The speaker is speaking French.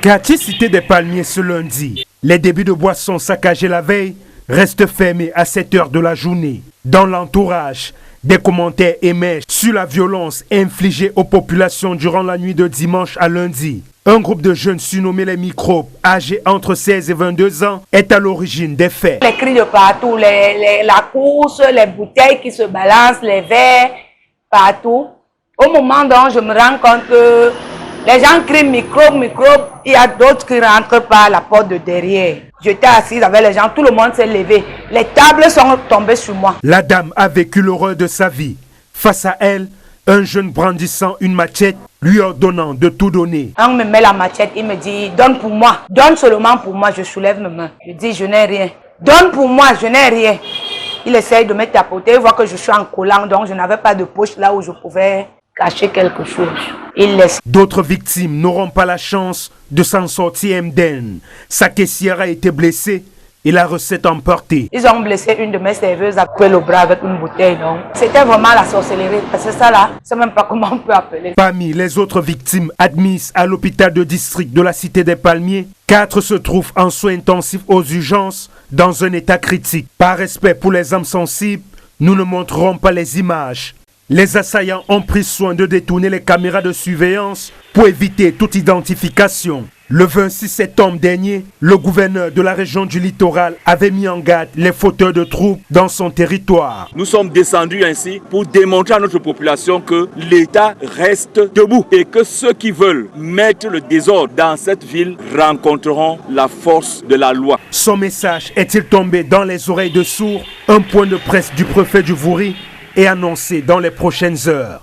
Quartier Cité des Palmiers ce lundi. Les débits de boissons saccagés la veille restent fermés à 7 heures de la journée. Dans l'entourage, des commentaires émergent sur la violence infligée aux populations durant la nuit de dimanche à lundi. Un groupe de jeunes surnommés les microbes, âgés entre 16 et 22 ans, est à l'origine des faits. Les cris de partout, la course, les bouteilles qui se balancent, les verres, partout. Au moment dont je me rends compte que les gens crient microbe, il y a d'autres qui rentrent par la porte de derrière. J'étais assise avec les gens, tout le monde s'est levé. Les tables sont tombées sur moi. La dame a vécu l'horreur de sa vie. Face à elle, un jeune brandissant une machette, lui ordonnant de tout donner. On me met la machette, il me dit, donne pour moi, donne seulement pour moi, je soulève mes mains. Je dis, je n'ai rien. Donne pour moi, je n'ai rien. Il essaye de me tapoter, il voit que je suis en collant, donc je n'avais pas de poche là où je pouvais cacher quelque chose. Il laisse. D'autres victimes n'auront pas la chance de s'en sortir indemne. Sa caissière a été blessée et la recette emportée. Ils ont blessé une de mes serveuses à couper le bras avec une bouteille. C'était vraiment la sorcellerie. Parce que ça là, je ne sais même pas comment on peut appeler. Parmi les autres victimes admises à l'hôpital de district de la Cité des Palmiers, 4 se trouvent en soins intensifs aux urgences dans un état critique. Par respect pour les âmes sensibles, nous ne montrerons pas les images. Les assaillants ont pris soin de détourner les caméras de surveillance pour éviter toute identification. Le 26 septembre dernier, le gouverneur de la région du littoral avait mis en garde les fauteurs de troubles dans son territoire. Nous sommes descendus ainsi pour démontrer à notre population que l'État reste debout et que ceux qui veulent mettre le désordre dans cette ville rencontreront la force de la loi. Son message est-il tombé dans les oreilles de sourds? Un point de presse du préfet du Vouri est annoncé dans les prochaines heures.